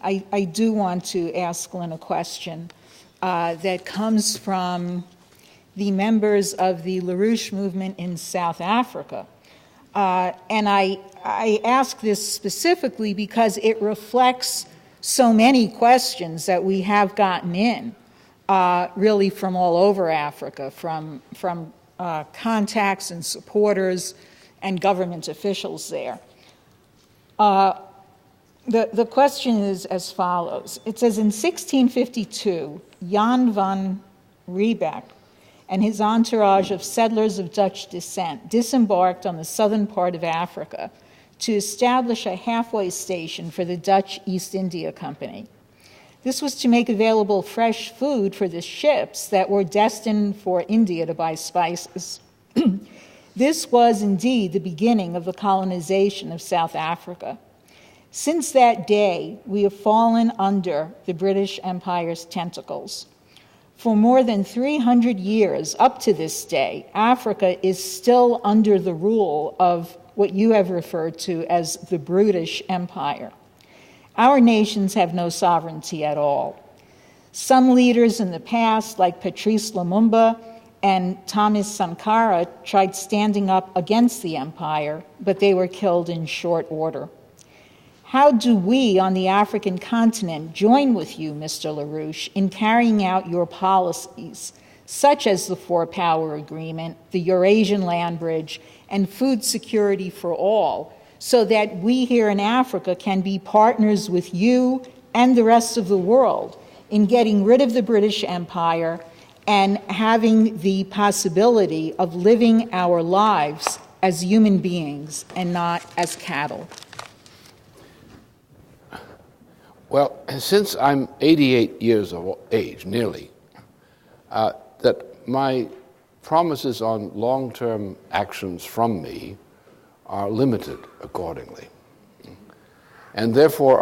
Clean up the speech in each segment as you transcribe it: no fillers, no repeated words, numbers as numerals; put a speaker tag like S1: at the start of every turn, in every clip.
S1: I do want to ask Lynn a question that comes from the members of the LaRouche movement in South Africa. And I ask this specifically because it reflects so many questions that we have gotten in, really from all over Africa, from contacts and supporters and government officials there. The question is as follows. It says, in 1652, Jan van Riebeck and his entourage of settlers of Dutch descent disembarked on the southern part of Africa to establish a halfway station for the Dutch East India Company. This was to make available fresh food for the ships that were destined for India to buy spices. This was indeed the beginning of the colonization of South Africa. Since that day, we have fallen under the British Empire's tentacles. For more than 300 years, up to this day, Africa is still under the rule of what you have referred to as the British Empire. Our nations have no sovereignty at all. Some leaders in the past, like Patrice Lumumba and Thomas Sankara, tried standing up against the empire, but they were killed in short order. How do we on the African continent join with you, Mr. LaRouche, in carrying out your policies, such as the Four-Power Agreement, the Eurasian Land Bridge, and food security for all, so that we here in Africa can be partners with you and the rest of the world in getting rid of the British Empire and having the possibility of living our lives as human beings and not as cattle?
S2: Well, since I'm 88 years of age, nearly, that my promises on long-term actions from me are limited accordingly. And therefore,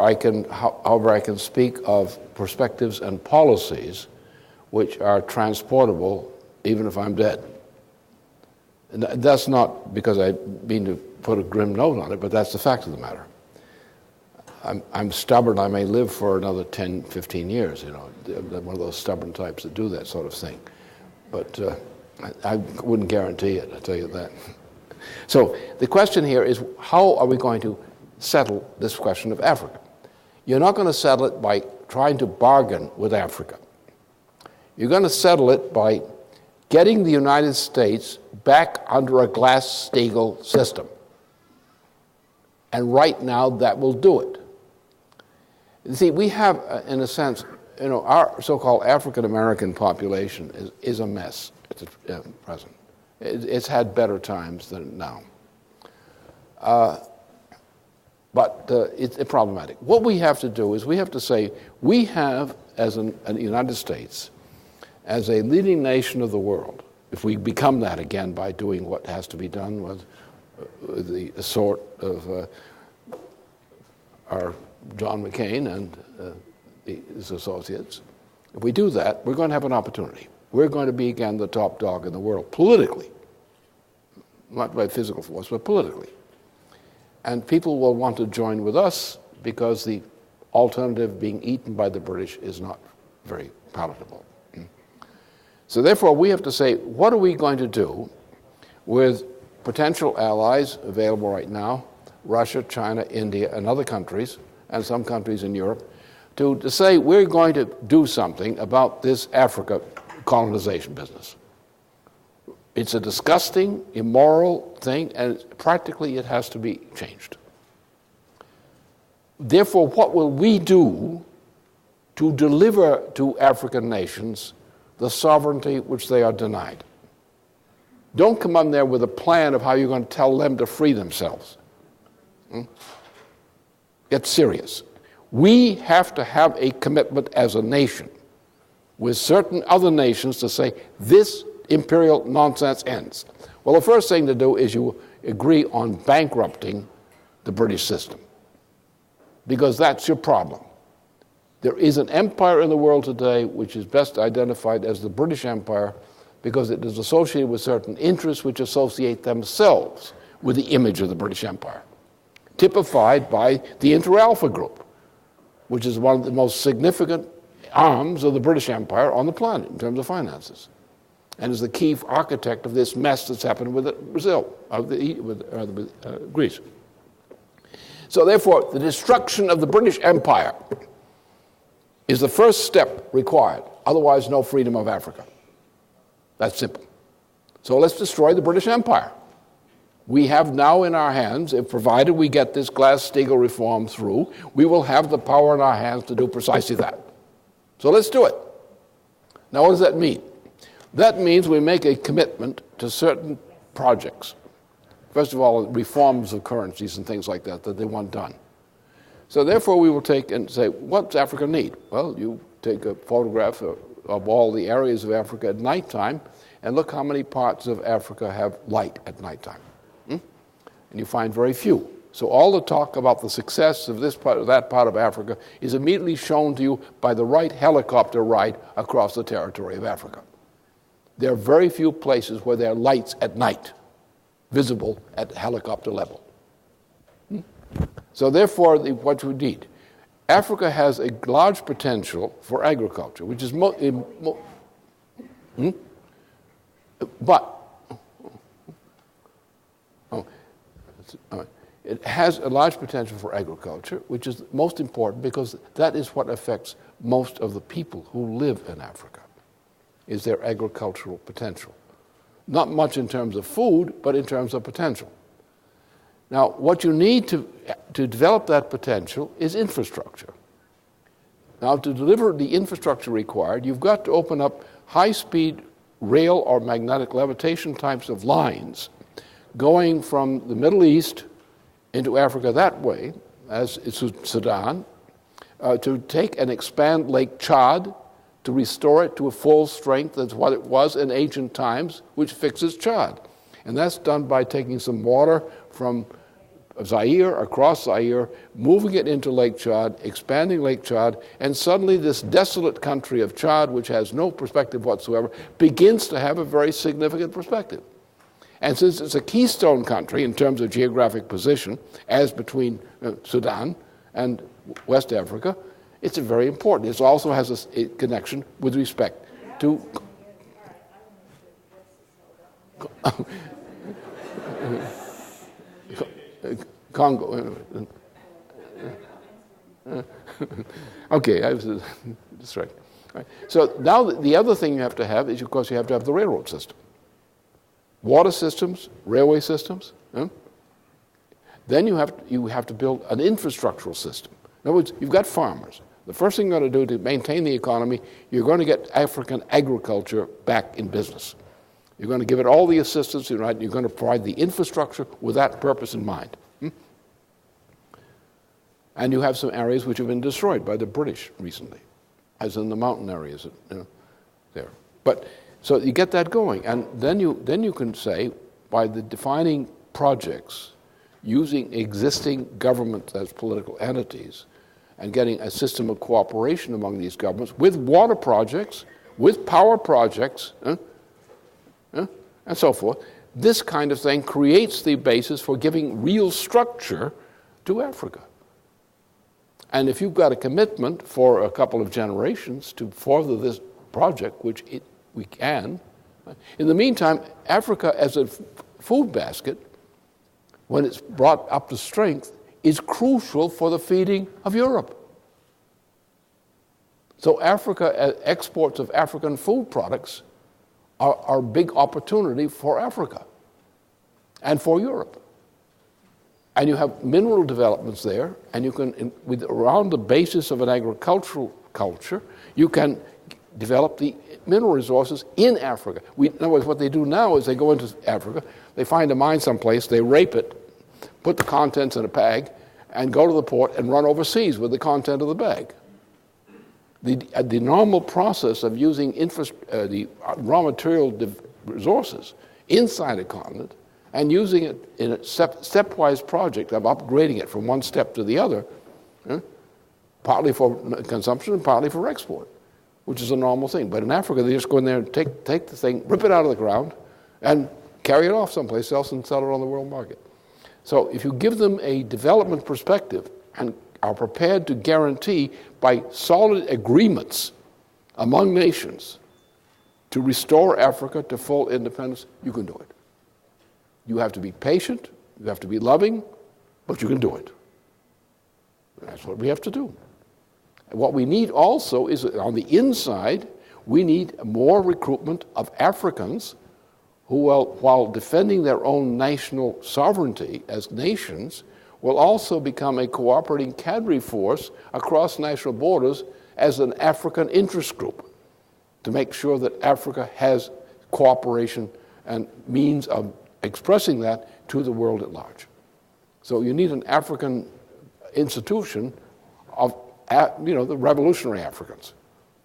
S2: however, I can speak of perspectives and policies which are transportable even if I'm dead. And that's not because I mean to put a grim note on it, but that's the fact of the matter. I'm stubborn. I may live for another 10, 15 years, I'm one of those stubborn types that do that sort of thing. But I wouldn't guarantee it, I'll tell you that. So the question here is, how are we going to settle this question of Africa? You're not going to settle it by trying to bargain with Africa. You're going to settle it by getting the United States back under a Glass-Steagall system. And right now, that will do it. You see, we have, in a sense, our so-called African-American population is a mess at the present. It's had better times than now. But it's problematic. What we have to do is we have to say, we have, as a United States, as a leading nation of the world, if we become that again by doing what has to be done with the sort of our John McCain and his associates, if we do that, we're going to have an opportunity. We're going to be again the top dog in the world, politically. Not by physical force, but politically. And people will want to join with us because the alternative, being eaten by the British, is not very palatable. So therefore, we have to say, what are we going to do with potential allies available right now, Russia, China, India, and other countries, and some countries in Europe, to say we're going to do something about this Africa colonization business. It's a disgusting, immoral thing, and practically it has to be changed. Therefore, what will we do to deliver to African nations the sovereignty which they are denied? Don't come on there with a plan of how you're going to tell them to free themselves. Get serious. We have to have a commitment as a nation with certain other nations to say, this imperial nonsense ends. Well, the first thing to do is you agree on bankrupting the British system, because that's your problem. There is an empire in the world today which is best identified as the British Empire because it is associated with certain interests which associate themselves with the image of the British Empire, typified by the Inter-Alpha Group. which is one of the most significant arms of the British Empire on the planet in terms of finances, and is the key architect of this mess that's happened with Brazil, with Greece. So therefore, the destruction of the British Empire is the first step required. Otherwise, no freedom of Africa. That's simple. So let's destroy the British Empire. We have now in our hands, if provided we get this Glass-Steagall reform through, we will have the power in our hands to do precisely that. So let's do it. Now, what does that mean? That means we make a commitment to certain projects. First of all, reforms of currencies and things like that they want done. So therefore, we will take and say, what's Africa need? Well, you take a photograph of all the areas of Africa at nighttime and look how many parts of Africa have light at nighttime. And you find very few. So all the talk about the success of this part, of that part of Africa is immediately shown to you by the right helicopter ride across the territory of Africa. There are very few places where there are lights at night visible at helicopter level. So therefore, what we need, Africa has a large potential for agriculture, which is it has a large potential for agriculture, which is most important because that is what affects most of the people who live in Africa, is their agricultural potential. Not much in terms of food, but in terms of potential. Now, what you need to develop that potential is infrastructure. Now, to deliver the infrastructure required, you've got to open up high-speed rail or magnetic levitation types of lines going from the Middle East into Africa that way, as is Sudan, to take and expand Lake Chad, to restore it to a full strength as what it was in ancient times, which fixes Chad. And that's done by taking some water from Zaire, across Zaire, moving it into Lake Chad, expanding Lake Chad, and suddenly this desolate country of Chad, which has no perspective whatsoever, begins to have a very significant perspective. And since it's a keystone country in terms of geographic position, as between Sudan and West Africa, it's very important. It also has a connection with respect to Congo. Okay, I was distracted. Right. So now the other thing you have to have is, of course, you have to have the railroad system. Water systems, railway systems. Then you have to build an infrastructural system. In other words, you've got farmers. The first thing you're going to do to maintain the economy, you're going to get African agriculture back in business. You're going to give it all the assistance, you're going to provide the infrastructure with that purpose in mind. And you have some areas which have been destroyed by the British recently, as in the mountain areas there. But so you get that going, and then you can say, by the defining projects, using existing governments as political entities, and getting a system of cooperation among these governments with water projects, with power projects, and so forth. This kind of thing creates the basis for giving real structure to Africa. And if you've got a commitment for a couple of generations to further this project, which we can, in the meantime, Africa as a food basket, when it's brought up to strength, is crucial for the feeding of Europe. So Africa, exports of African food products are a big opportunity for Africa and for Europe. And you have mineral developments there, and you can, around the basis of an agricultural culture, you can develop the mineral resources in Africa. In other words, what they do now is they go into Africa, they find a mine someplace, they rape it, put the contents in a bag, and go to the port and run overseas with the content of the bag. The normal process of using the raw material resources inside a continent and using it in a stepwise project of upgrading it from one step to the other, partly for consumption and partly for export, which is a normal thing. But in Africa, they just go in there and take the thing, rip it out of the ground, and carry it off someplace else and sell it on the world market. So if you give them a development perspective and are prepared to guarantee by solid agreements among nations to restore Africa to full independence, you can do it. You have to be patient, you have to be loving, but you can do it. That's what we have to do. And what we need also is, on the inside, we need more recruitment of Africans who, while defending their own national sovereignty as nations, will also become a cooperating cadre force across national borders as an African interest group to make sure that Africa has cooperation and means of expressing that to the world at large. So you need an African institution of, the revolutionary Africans,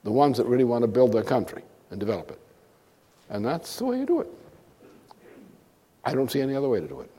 S2: the ones that really want to build their country and develop it. And that's the way you do it. I don't see any other way to do it.